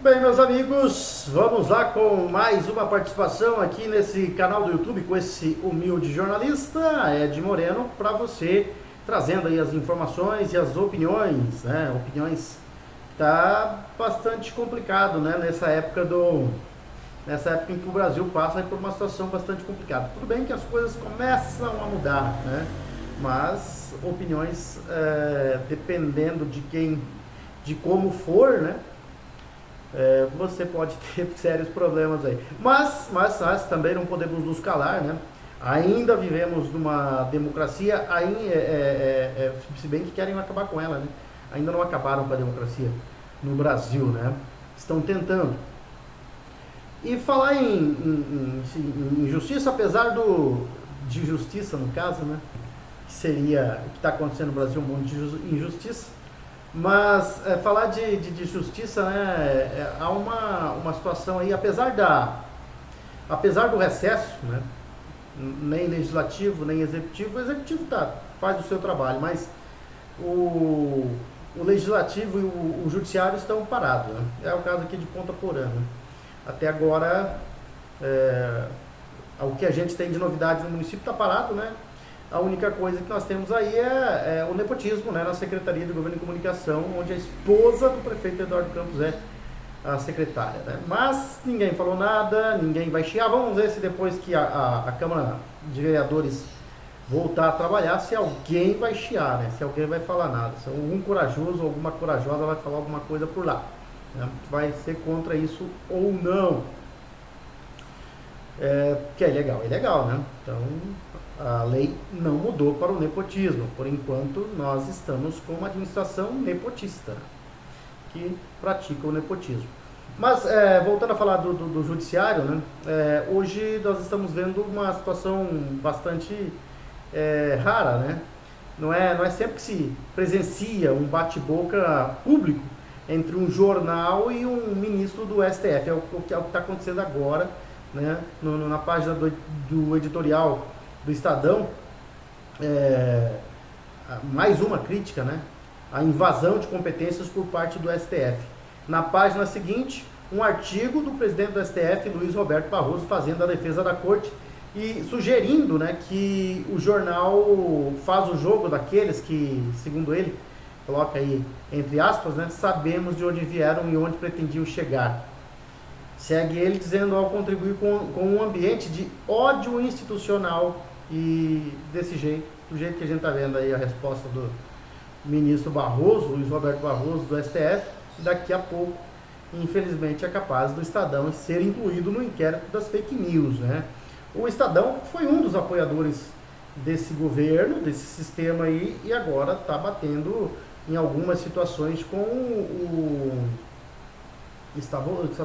Bem, meus amigos, vamos lá com mais uma participação aqui nesse canal do YouTube com esse humilde jornalista Ed Moreno, para você, trazendo aí as informações e as opiniões, né? Opiniões que tá bastante complicado, né? Nessa época em que o Brasil passa por uma situação bastante complicada. Tudo bem que as coisas começam a mudar, né? Mas opiniões, dependendo de como for, né? Você pode ter sérios problemas aí. Mas também não podemos nos calar, né? Ainda vivemos numa democracia, se bem que querem acabar com ela, né? Ainda não acabaram com a democracia no Brasil, né? Estão tentando. E falar em justiça, apesar de justiça no caso, né? Que seria o que está acontecendo no Brasil, um monte de injustiça. Mas falar de justiça, né, há uma situação aí, apesar do recesso, né, nem legislativo, nem executivo, o executivo faz o seu trabalho, mas o legislativo e o judiciário estão parados, né? É o caso aqui de Ponta Porã, né? Até agora, o que a gente tem de novidade no município está parado, né? A única coisa que nós temos aí é o nepotismo, né, na Secretaria de Governo e Comunicação, onde a esposa do prefeito Eduardo Campos é a secretária, né? Mas ninguém falou nada, ninguém vai chiar. Vamos ver se depois que a Câmara de Vereadores voltar a trabalhar, se alguém vai chiar, né? Se alguém vai falar nada, se algum corajoso ou alguma corajosa vai falar alguma coisa por lá, né? Vai ser contra isso ou não. Que é legal, né? Então, a lei não mudou para o nepotismo. Por enquanto, nós estamos com uma administração nepotista, né, que pratica o nepotismo. Mas, voltando a falar do judiciário, né, hoje nós estamos vendo uma situação bastante rara, né? Não é sempre que se presencia um bate-boca público entre um jornal e um ministro do STF. É o que está acontecendo agora, né, na página do editorial do Estadão, mais uma crítica, né, à invasão de competências por parte do STF. Na página seguinte, um artigo do presidente do STF, Luiz Roberto Barroso, fazendo a defesa da corte e sugerindo, né, que o jornal faz o jogo daqueles que, segundo ele, coloca aí entre aspas, né, sabemos de onde vieram e onde pretendiam chegar. Segue ele dizendo, ao contribuir com um ambiente de ódio institucional, e desse jeito, do jeito que a gente está vendo aí a resposta do ministro Barroso, Luiz Roberto Barroso, do STF, daqui a pouco, infelizmente, é capaz do Estadão ser incluído no inquérito das fake news, né? O Estadão foi um dos apoiadores desse governo, desse sistema aí, e agora está batendo em algumas situações com está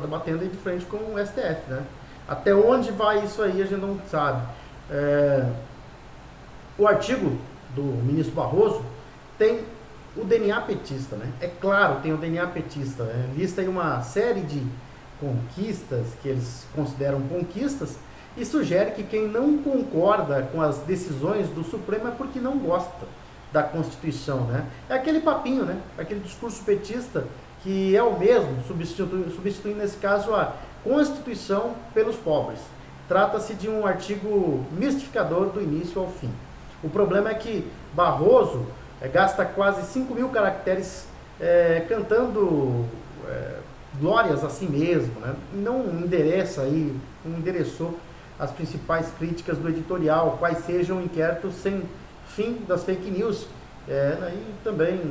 batendo aí de frente com o STF, né? Até onde vai isso aí a gente não sabe. O artigo do ministro Barroso tem o DNA petista, né? É claro, tem o DNA petista, né? Lista aí uma série de conquistas que eles consideram conquistas e sugere que quem não concorda com as decisões do Supremo é porque não gosta da Constituição, né? É aquele papinho, né? Aquele discurso petista que é o mesmo, substituindo nesse caso a Constituição pelos pobres. Trata-se de um artigo mistificador do início ao fim. O problema é que Barroso gasta quase 5.000 caracteres cantando glórias a si mesmo, né? Não endereçou as principais críticas do editorial, quais sejam o inquérito sem fim das fake news. Aí também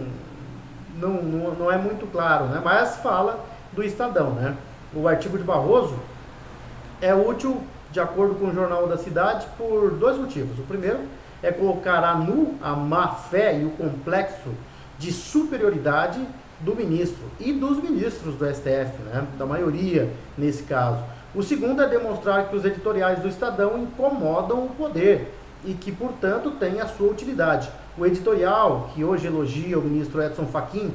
não é muito claro, né? Mas fala do Estadão, né? O artigo de Barroso é útil, de acordo com o Jornal da Cidade, por dois motivos. O primeiro é colocar a nu a má-fé e o complexo de superioridade do ministro e dos ministros do STF, né? Da maioria nesse caso. O segundo é demonstrar que os editoriais do Estadão incomodam o poder e que, portanto, tem a sua utilidade. O editorial, que hoje elogia o ministro Edson Fachin,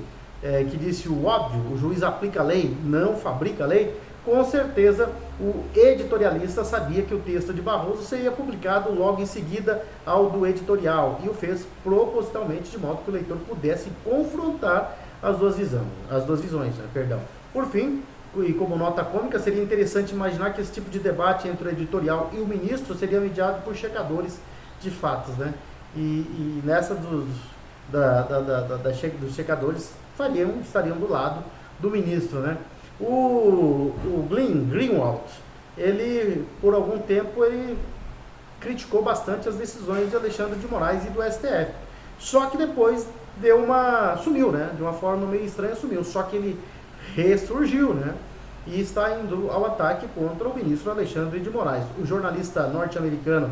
que disse o óbvio, o juiz aplica a lei, não fabrica a lei, com certeza o editorialista sabia que o texto de Barroso seria publicado logo em seguida ao do editorial e o fez propositalmente de modo que o leitor pudesse confrontar as duas visões, né? Por fim, e como nota cômica, seria interessante imaginar que esse tipo de debate entre o editorial e o ministro seria mediado por checadores de fatos, né? E nessa dos checadores estariam do lado do ministro, né? O Glenn Greenwald, ele, por algum tempo, ele criticou bastante as decisões de Alexandre de Moraes e do STF. Só que depois sumiu, né? De uma forma meio estranha, sumiu. Só que ele ressurgiu, né? E está indo ao ataque contra o ministro Alexandre de Moraes. O jornalista norte-americano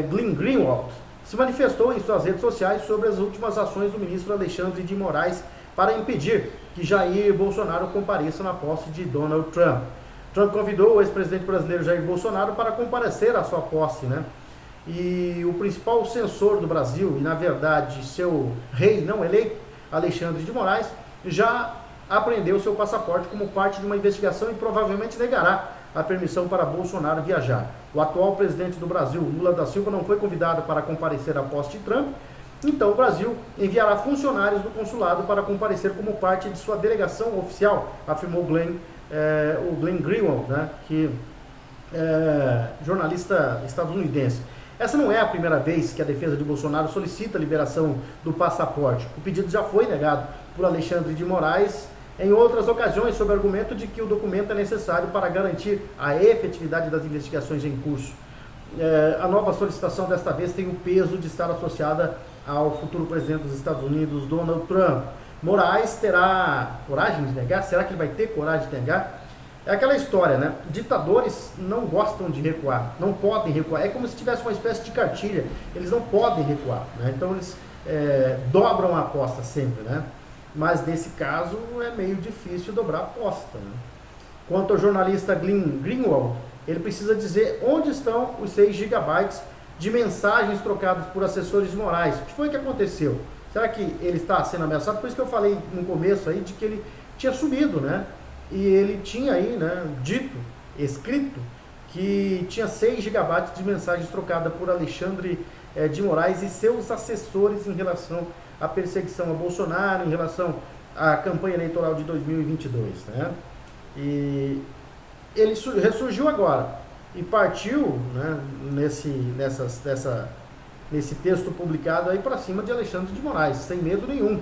Glenn Greenwald se manifestou em suas redes sociais sobre as últimas ações do ministro Alexandre de Moraes para impedir que Jair Bolsonaro compareça na posse de Donald Trump. Trump convidou o ex-presidente brasileiro Jair Bolsonaro para comparecer à sua posse, né? E o principal censor do Brasil, e na verdade seu rei não eleito, Alexandre de Moraes, já apreendeu seu passaporte como parte de uma investigação e provavelmente negará a permissão para Bolsonaro viajar. O atual presidente do Brasil, Lula da Silva, não foi convidado para comparecer à posse de Trump, então o Brasil enviará funcionários do consulado para comparecer como parte de sua delegação oficial, afirmou o Glenn Greenwald, né, que é jornalista estadunidense. Essa não é a primeira vez que a defesa de Bolsonaro solicita a liberação do passaporte. O pedido já foi negado por Alexandre de Moraes em outras ocasiões, sob o argumento de que o documento é necessário para garantir a efetividade das investigações em curso. A nova solicitação desta vez tem o peso de estar associada ao futuro presidente dos Estados Unidos, Donald Trump. Moraes terá coragem de negar? Será que ele vai ter coragem de negar? É aquela história, né? Ditadores não gostam de recuar, não podem recuar. É como se tivesse uma espécie de cartilha, eles não podem recuar, né? Então eles dobram a aposta sempre, né? Mas nesse caso é meio difícil dobrar a aposta, né? Quanto ao jornalista Glenn Greenwald, ele precisa dizer onde estão os 6 gigabytes de mensagens trocadas por assessores de Moraes. O que foi que aconteceu? Será que ele está sendo ameaçado? Por isso que eu falei no começo aí de que ele tinha sumido, né? E ele tinha aí, né, escrito, que tinha 6 gigabytes de mensagens trocadas por Alexandre de Moraes e seus assessores em relação à perseguição a Bolsonaro, em relação à campanha eleitoral de 2022, né? E ele ressurgiu agora e partiu, né, nesse texto publicado aí para cima de Alexandre de Moraes, sem medo nenhum.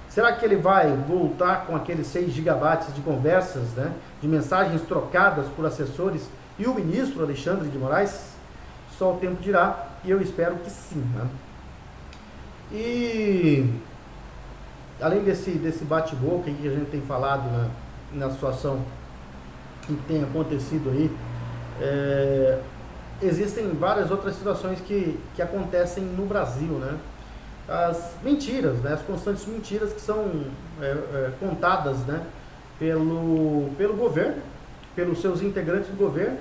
Será que ele vai voltar com aqueles 6 gigabytes de conversas, né, de mensagens trocadas por assessores e o ministro Alexandre de Moraes? Só o tempo dirá, e eu espero que sim, né? E além desse bate-boca que a gente tem falado na situação que tem acontecido aí, existem várias outras situações que acontecem no Brasil, né? As mentiras, né? As constantes mentiras que são contadas, né, pelo governo, pelos seus integrantes do governo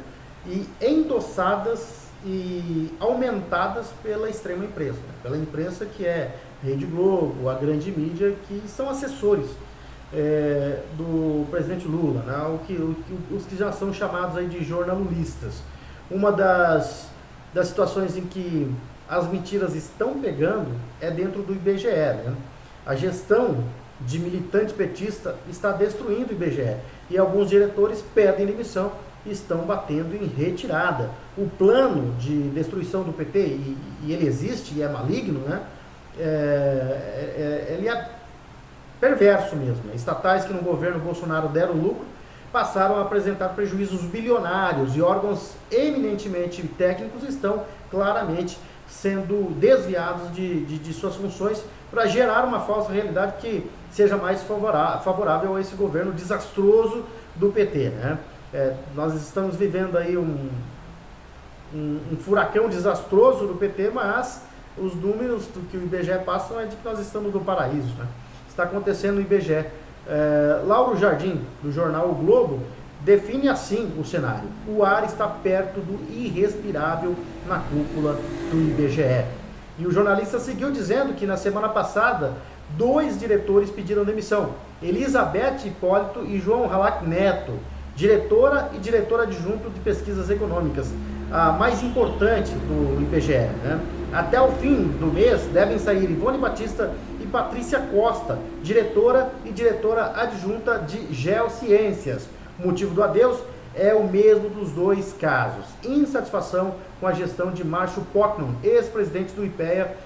e endossadas e aumentadas pela extrema imprensa, né? Pela imprensa que é Rede Globo, a grande mídia, que são assessores do presidente Lula, né? Os que já são chamados aí de jornalistas. Uma das situações em que as mentiras estão pegando é dentro do IBGE, né? A gestão de militante petista está destruindo o IBGE e alguns diretores pedem demissão e estão batendo em retirada. O plano de destruição do PT, e ele existe e é maligno, né? Ele é perverso mesmo, né? Estatais que no governo Bolsonaro deram lucro passaram a apresentar prejuízos bilionários e órgãos eminentemente técnicos estão claramente sendo desviados de suas funções para gerar uma falsa realidade que seja mais favorável a esse governo desastroso do PT, né? Nós estamos vivendo aí um furacão desastroso do PT, mas os números do que o IBGE passa é de que nós estamos no paraíso, né? Está acontecendo no IBGE. Lauro Jardim, do jornal O Globo, define assim o cenário: o ar está perto do irrespirável na cúpula do IBGE. E o jornalista seguiu dizendo que na semana passada 2 diretores pediram demissão: Elizabeth Hipólito e João Halak Neto, diretora e diretor adjunto de pesquisas econômicas, a mais importante do IBGE, né? Até o fim do mês devem sair Ivone Batista e Patrícia Costa, diretora e diretora adjunta de Geociências. O motivo do adeus é o mesmo dos dois casos: insatisfação com a gestão de Márcio Pockmann, ex-presidente do IPEA,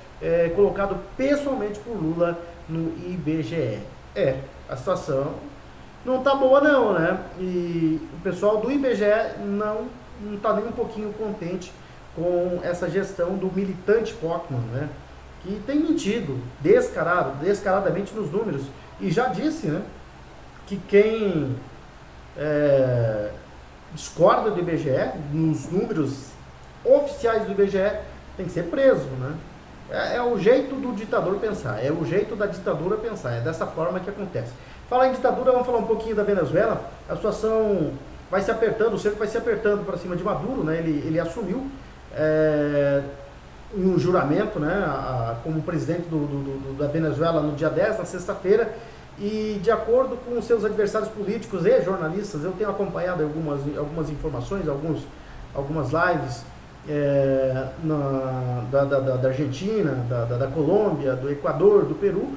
colocado pessoalmente por Lula no IBGE. A situação não tá boa não, né? E o pessoal do IBGE não tá nem um pouquinho contente com essa gestão do militante Pockmann, né? Que tem mentido descaradamente nos números, e já disse, né, que quem discorda do IBGE, nos números oficiais do IBGE, tem que ser preso, né? É o jeito do ditador pensar, é o jeito da ditadura pensar, é dessa forma que acontece. Falar em ditadura, vamos falar um pouquinho da Venezuela. A situação vai se apertando, o cerco vai se apertando para cima de Maduro, né? Ele assumiu um juramento, né, como presidente da Venezuela no dia 10, na sexta-feira, e de acordo com seus adversários políticos e jornalistas, eu tenho acompanhado algumas informações, algumas lives da Argentina, da Colômbia, do Equador, do Peru,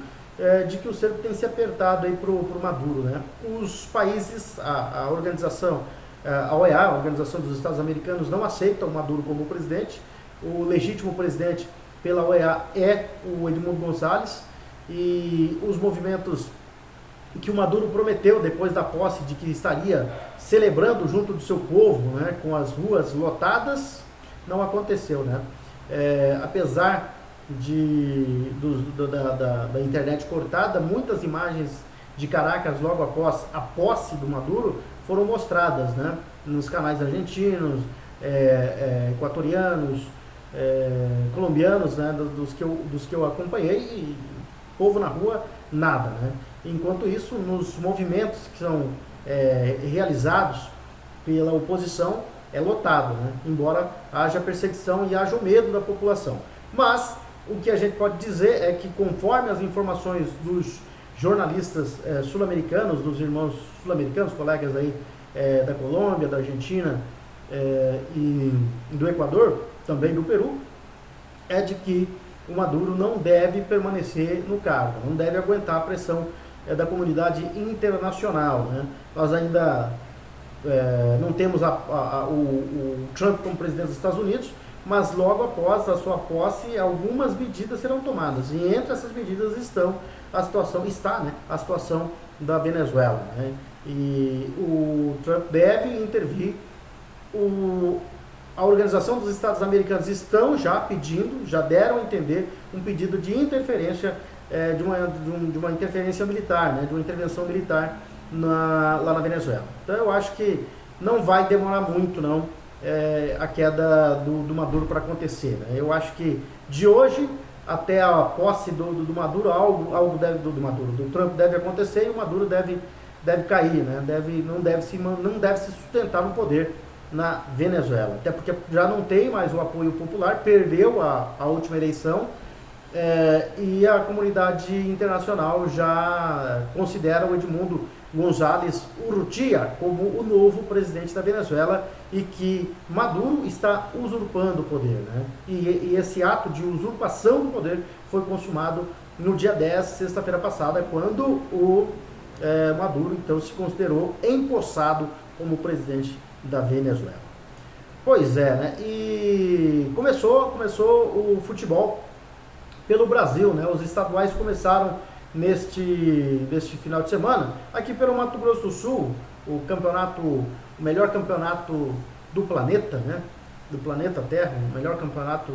de que o cerco tem se apertado aí pro Maduro, né? Os países, a organização, a OEA, a Organização dos Estados Americanos, não aceita o Maduro como presidente. O legítimo presidente pela OEA é o Edmundo González, e os movimentos que o Maduro prometeu depois da posse de que estaria celebrando junto do seu povo, né, com as ruas lotadas, não aconteceu, né? Apesar da internet cortada, muitas imagens de Caracas logo após a posse do Maduro foram mostradas, né, nos canais argentinos, equatorianos, colombianos, né, dos que eu acompanhei, e povo na rua, nada, né? Enquanto isso, nos movimentos que são realizados pela oposição, é lotado, né? Embora haja perseguição e haja o medo da população. Mas o que a gente pode dizer é que, conforme as informações dos jornalistas sul-americanos, dos irmãos sul-americanos, colegas aí da Colômbia, da Argentina e do Equador, também do Peru, é de que o Maduro não deve permanecer no cargo, não deve aguentar a pressão da comunidade internacional, né? Nós ainda não temos o Trump como presidente dos Estados Unidos, mas logo após a sua posse, algumas medidas serão tomadas, e entre essas medidas está a situação da Venezuela, né? E o Trump deve intervir. A Organização dos Estados Americanos já deram a entender um pedido de interferência, de uma interferência militar, né, de uma intervenção militar lá na Venezuela. Então eu acho que não vai demorar muito não, a queda do Maduro para acontecer, né? Eu acho que de hoje até a posse do Maduro, algo do Trump deve acontecer, e o Maduro deve cair, né? Não deve se sustentar no poder na Venezuela, até porque já não tem mais o apoio popular, perdeu a última eleição, e a comunidade internacional já considera o Edmundo González Urrutia como o novo presidente da Venezuela, e que Maduro está usurpando o poder, né? E esse ato de usurpação do poder foi consumado no dia 10, sexta-feira passada, quando o Maduro então se considerou empossado como presidente da Venezuela. Pois é, né? E começou o futebol pelo Brasil, né? Os estaduais começaram neste final de semana. Aqui pelo Mato Grosso do Sul, o melhor campeonato do planeta, né? Do planeta Terra, o melhor campeonato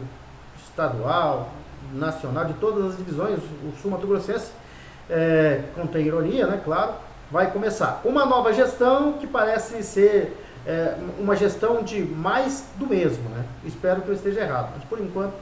estadual, nacional, de todas as divisões, o Sul Mato Grossense, contém ironia, né? Claro, vai começar uma nova gestão que parece ser uma gestão de mais do mesmo, né? Espero que eu esteja errado, mas por enquanto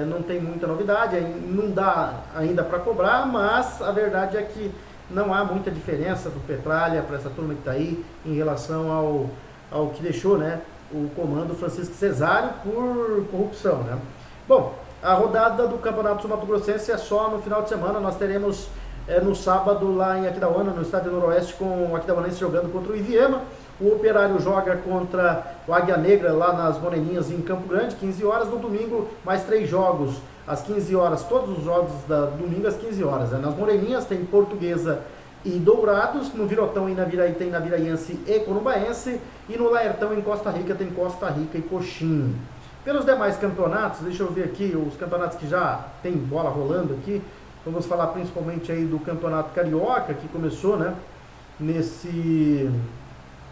não tem muita novidade, não dá ainda para cobrar, mas a verdade é que não há muita diferença do Petralha para essa turma que está aí em relação ao que deixou, né, o comando Francisco Cesário por corrupção, né? Bom, a rodada do Campeonato Sul Mato Grossense é só no final de semana. Nós teremos no sábado lá em Aquidauana, no estádio Noroeste, com o Aquidauanense jogando contra o Iviema. O Operário joga contra o Águia Negra lá nas Moreninhas em Campo Grande, 15 horas. No domingo, mais 3 jogos às 15 horas, todos os jogos da domingo às 15 horas. Né? Nas Moreninhas tem Portuguesa e Dourados. No Virotão e Naviraí tem Naviraense e Corumbaense. E no Laertão, em Costa Rica, tem Costa Rica e Coxim. Pelos demais campeonatos, deixa eu ver aqui os campeonatos que já tem bola rolando aqui. Vamos falar principalmente aí do Campeonato Carioca, que começou, né, nesse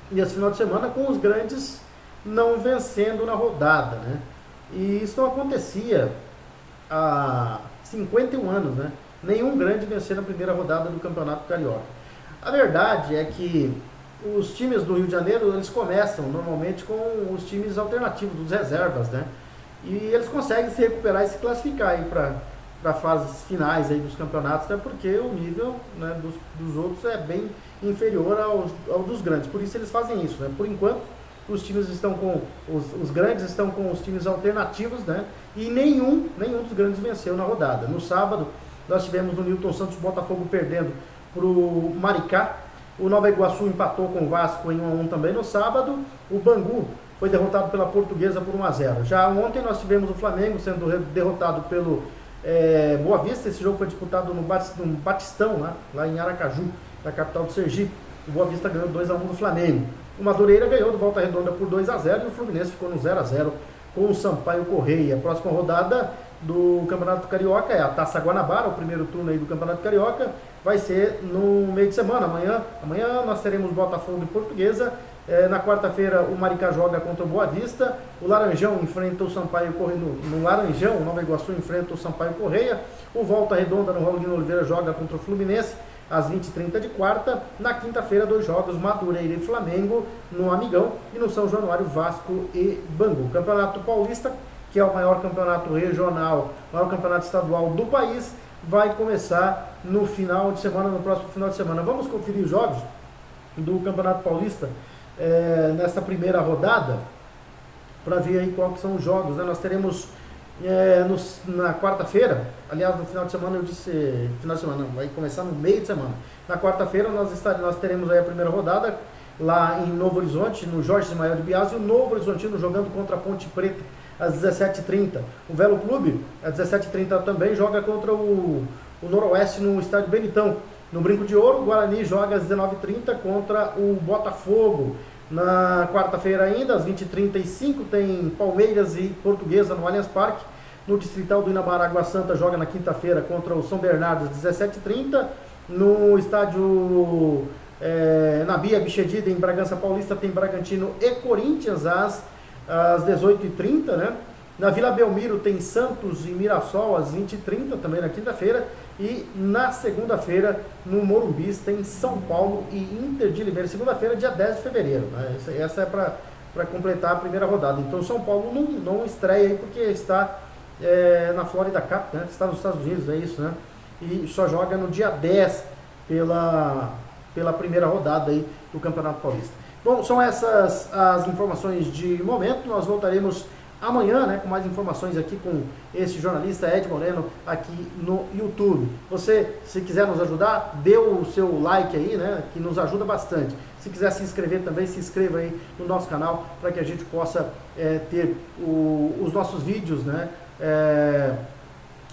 final de semana, com os grandes não vencendo na rodada, né? E isso não acontecia há 51 anos, né? Nenhum grande venceu na primeira rodada do Campeonato Carioca. A verdade é que os times do Rio de Janeiro, eles começam normalmente com os times alternativos, dos reservas, né? E eles conseguem se recuperar e se classificar aí para fases finais aí dos campeonatos, até porque o nível, né, dos outros é bem inferior ao dos grandes. Por isso eles fazem isso, né? Por enquanto, os times estão com os grandes estão com os times alternativos, né? E nenhum dos grandes venceu na rodada. No sábado, nós tivemos o Newton Santos Botafogo perdendo para o Maricá. O Nova Iguaçu empatou com o Vasco em 1-1 também no sábado. O Bangu foi derrotado pela Portuguesa por 1-0. Já ontem nós tivemos o Flamengo sendo derrotado pelo Boa Vista. Esse jogo foi disputado no Batistão, né? Lá em Aracaju, na capital do Sergipe. O Boa Vista ganhou 2-1 do Flamengo. O Madureira ganhou do Volta Redonda por 2-0 e o Fluminense ficou no 0-0 com o Sampaio Correia. A próxima rodada do Campeonato Carioca é a Taça Guanabara, o primeiro turno aí do Campeonato Carioca, vai ser no meio de semana. Amanhã nós teremos Botafogo e Portuguesa. Na quarta-feira o Maricá joga contra o Boa Vista, o Laranjão enfrenta o Sampaio Correia, no Laranjão, o Nova Iguaçu enfrenta o Sampaio Correia, o Volta Redonda no Raulino Oliveira joga contra o Fluminense às 20h30 de quarta. Na quinta-feira, 2 jogos, Madureira e Flamengo no Amigão, e no São Januário, Vasco e Bangu. Campeonato Paulista, que é o maior campeonato regional, o maior campeonato estadual do país, vai começar no final de semana, no próximo final de semana. Vamos conferir os jogos do Campeonato Paulista nessa primeira rodada, para ver aí quais são os jogos, né? Nós teremos na quarta-feira, aliás, no final de semana eu disse, final de semana não, vai começar no meio de semana. Na quarta-feira nós teremos aí a primeira rodada, lá em Novo Horizonte, no Jorge Ismael de Biasi, o Novo Horizontino jogando contra a Ponte Preta, às 17h30. O Velo Clube, às 17h30 também, joga contra o Noroeste no estádio Benitão. No Brinco de Ouro, o Guarani joga às 19h30 contra o Botafogo. Na quarta-feira ainda, às 20h35, tem Palmeiras e Portuguesa no Allianz Parque. No Distrital do Inamar, Água Santa joga na quinta-feira contra o São Bernardo às 17h30. No estádio Nabia Bichedida, em Bragança Paulista, tem Bragantino e Corinthians às 18h30, né? Na Vila Belmiro tem Santos e Mirassol às 20h30, também na quinta-feira. E na segunda-feira, no Morumbi, tem São Paulo e Inter de Limeira. Segunda-feira, dia 10 de fevereiro. Né? Essa é para completar a primeira rodada. Então, São Paulo não estreia aí porque está na Florida Cup, né? Está nos Estados Unidos, é isso, né? E só joga no dia 10 pela primeira rodada aí do Campeonato Paulista. Bom, são essas as informações de momento. Nós voltaremos amanhã, né, com mais informações aqui com esse jornalista Ed Moreno aqui no YouTube. Você, se quiser nos ajudar, dê o seu like aí, né, que nos ajuda bastante. Se quiser se inscrever também, se inscreva aí no nosso canal para que a gente possa ter os nossos vídeos, né,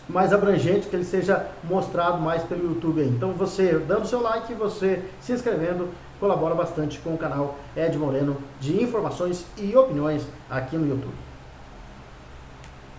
mais abrangente, que ele seja mostrado mais pelo YouTube aí. Então você dando seu like, você se inscrevendo, colabora bastante com o canal Ed Moreno de informações e opiniões aqui no YouTube.